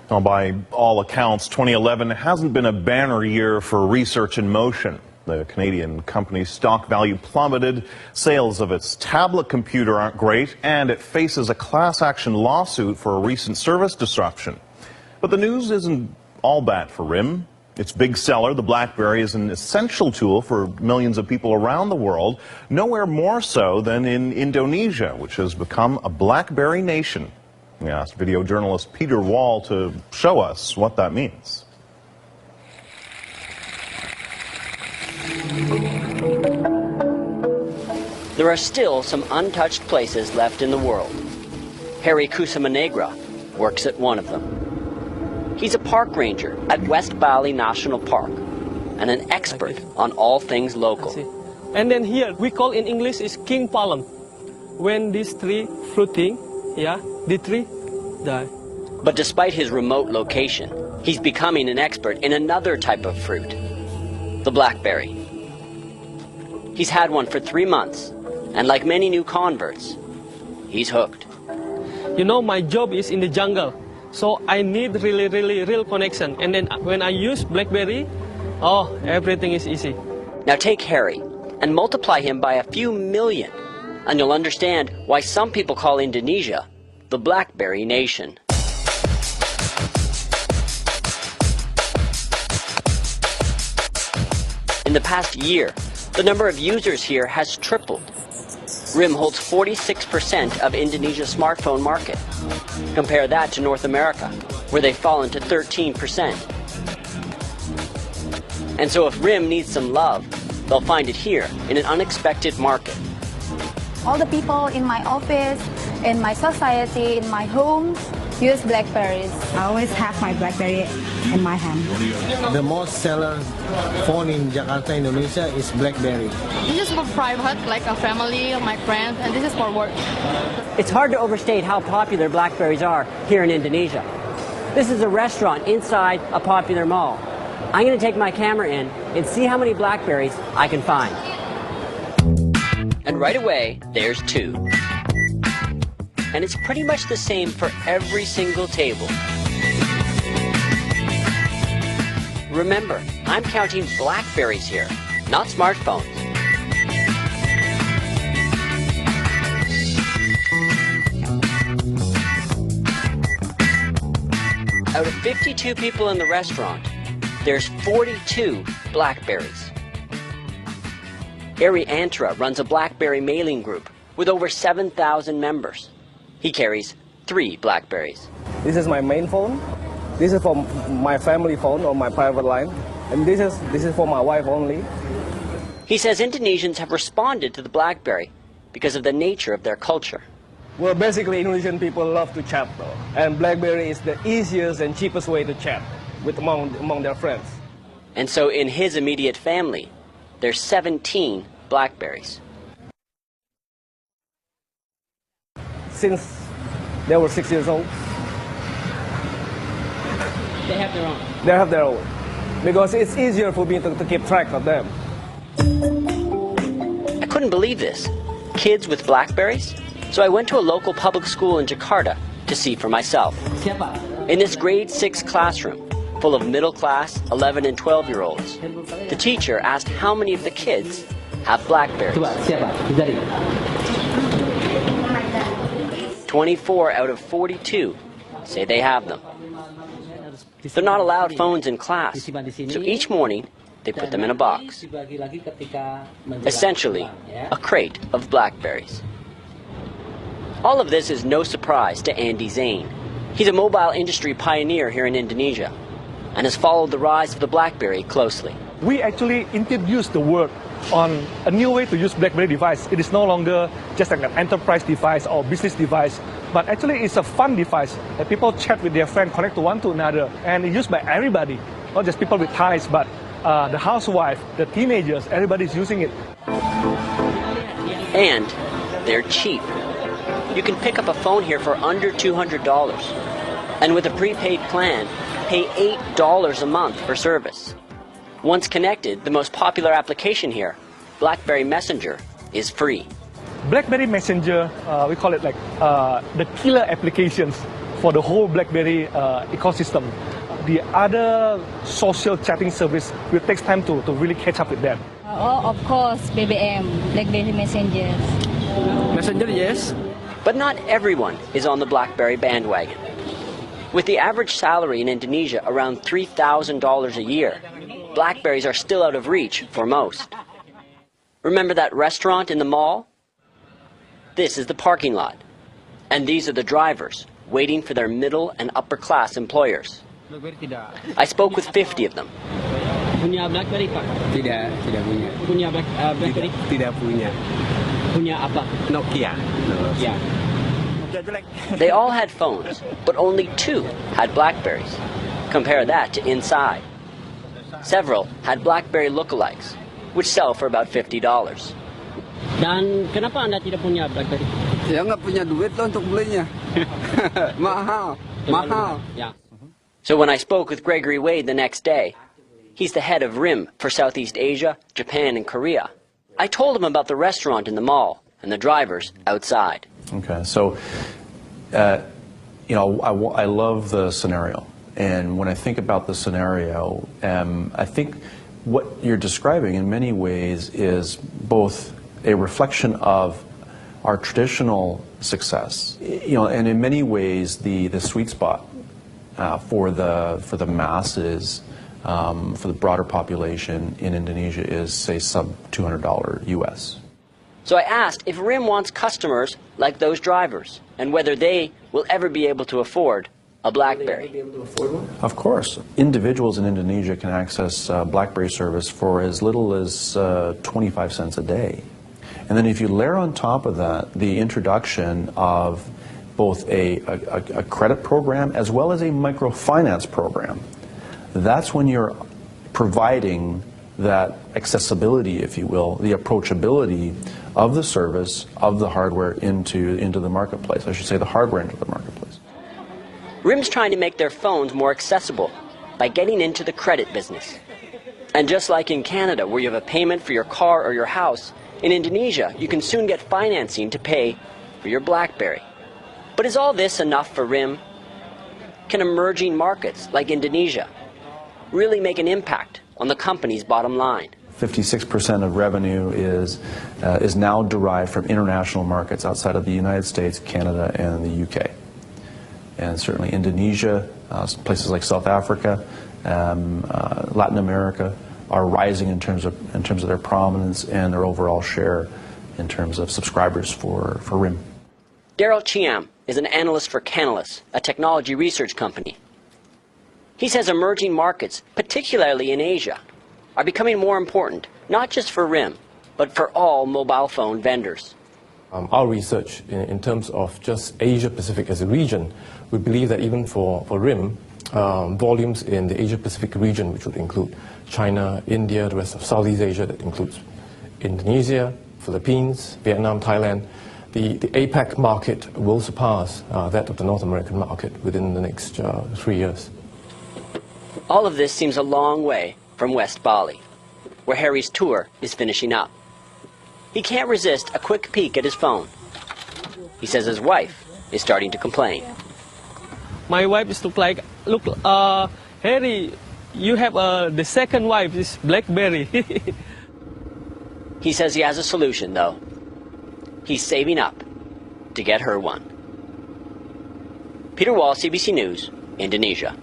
Well, by all accounts, 2011 hasn't been a banner year for research in motion. The Canadian company's stock value plummeted, sales of its tablet computer aren't great, and it faces a class action lawsuit for a recent service disruption. But the news isn't all bad for RIM. Its big seller, the BlackBerry, is an essential tool for millions of people around the world, nowhere more so than in Indonesia, which has become a BlackBerry nation. We asked video journalist Peter Wall to show us what that means. There are still some untouched places left in the world. Harry Kusumanagra works at one of them. He's a park ranger at West Bali National Park and an expert on all things local. And then here, we call in English is king palm. When this tree fruiting, the tree die. But despite his remote location, he's becoming an expert in another type of fruit, the blackberry. He's had one for 3 months, and like many new converts, he's hooked. You know, my job is in the jungle, so I need really real connection. And then when I use BlackBerry, everything is easy. Now take Harry and multiply him by a few million, and you'll understand why some people call Indonesia the BlackBerry nation. In the past year, the number of users here has tripled. RIM holds 46% of Indonesia's smartphone market. Compare that to North America, where they've fallen to 13%. And so if RIM needs some love, they'll find it here in an unexpected market. All the people in my office, in my society, in my homes, use BlackBerries. I always have my BlackBerry in my hand. The most seller phone in Jakarta, Indonesia is BlackBerry. This is for private, like a family, my friends, and this is for work. It's hard to overstate how popular BlackBerries are here in Indonesia. This is a restaurant inside a popular mall. I'm going to take my camera in and see how many BlackBerries I can find. And right away, there's 2. And it's pretty much the same for every single table. Remember, I'm counting BlackBerries here, not smartphones. Out of 52 people in the restaurant, there's 42 BlackBerries. Ari Antra runs a BlackBerry mailing group with over 7,000 members. He carries 3 BlackBerries. This is my main phone. This is for my family phone or my private line. And this is for my wife only. He says Indonesians have responded to the BlackBerry because of the nature of their culture. Well, basically, Indonesian people love to chat, though. And BlackBerry is the easiest and cheapest way to chat among their friends. And so in his immediate family, there's 17 BlackBerries. Since they were 6 years old. They have their own? They have their own. Because it's easier for me to keep track of them. I couldn't believe this. Kids with BlackBerries? So I went to a local public school in Jakarta to see for myself. In this grade 6 classroom, full of middle-class 11 and 12-year-olds, the teacher asked how many of the kids have BlackBerries. 24 out of 42 say they have them. They're not allowed phones in class, so each morning they put them in a box. Essentially, a crate of BlackBerries. All of this is no surprise to Andy Zane. He's a mobile industry pioneer here in Indonesia and has followed the rise of the BlackBerry closely. We actually introduced the world on a new way to use BlackBerry device. It is no longer just like an enterprise device or business device, but actually it's a fun device that people chat with their friends, connect to one to another, and it's used by everybody, not just people with ties, but the housewife, the teenagers, everybody's using it. And they're cheap. You can pick up a phone here for under $200, and with a prepaid plan, pay $8 a month for service. Once connected, the most popular application here, BlackBerry Messenger, is free. BlackBerry Messenger, we call it like the killer applications for the whole BlackBerry ecosystem. The other social chatting service will take time to really catch up with them. Oh, of course, BBM, BlackBerry Messenger. Messenger, yes. But not everyone is on the BlackBerry bandwagon. With the average salary in Indonesia around $3,000 a year, BlackBerries are still out of reach for most. Remember that restaurant in the mall? This is the parking lot. And these are the drivers waiting for their middle and upper class employers. I spoke with 50 of them. Punya BlackBerry, Pak? Tidak punya. Punya BlackBerry? Tidak punya. Punya apa? Nokia. Yeah. They all had phones, but only 2 had BlackBerries. Compare that to inside. Several had BlackBerry lookalikes, which sell for about $50. Dan kenapa Anda tidak punya BlackBerry? Saya nggak punya duit loh untuk belinya. Mahal. Yeah. So when I spoke with Gregory Wade the next day, he's the head of RIM for Southeast Asia, Japan, and Korea. I told him about the restaurant in the mall and the drivers outside. Okay, so, I love the scenario. And when I think about the scenario, I think what you're describing in many ways is both a reflection of our traditional success, and in many ways the sweet spot for the masses, for the broader population in Indonesia is, say, sub $200 US. So I asked if RIM wants customers like those drivers and whether they will ever be able to afford a BlackBerry. Of course. Individuals in Indonesia can access BlackBerry service for as little as 25 cents a day. And then if you layer on top of that the introduction of both a credit program as well as a microfinance program, that's when you're providing that accessibility, if you will, the approachability of the service, of the hardware into the marketplace. I should say the hardware into the marketplace. RIM's trying to make their phones more accessible by getting into the credit business. And just like in Canada, where you have a payment for your car or your house, in Indonesia, you can soon get financing to pay for your BlackBerry. But is all this enough for RIM? Can emerging markets like Indonesia really make an impact on the company's bottom line? 56% of revenue is now derived from international markets outside of the United States, Canada, and the UK. And certainly Indonesia, places like South Africa, Latin America are rising in terms of their prominence and their overall share in terms of subscribers for RIM. Daryl Chiam is an analyst for Canalys, a technology research company. He says emerging markets, particularly in Asia, are becoming more important, not just for RIM, but for all mobile phone vendors. Our research in terms of just Asia-Pacific as a region, we believe that even for RIM, volumes in the Asia-Pacific region, which would include China, India, the rest of Southeast Asia, that includes Indonesia, Philippines, Vietnam, Thailand, the APAC market will surpass that of the North American market within the next 3 years. All of this seems a long way from West Bali, where Harry's tour is finishing up. He can't resist a quick peek at his phone. He says his wife is starting to complain. My wife is look, Harry, you have the second wife is BlackBerry. He says he has a solution, though. He's saving up to get her one. Peter Wall, CBC News, Indonesia.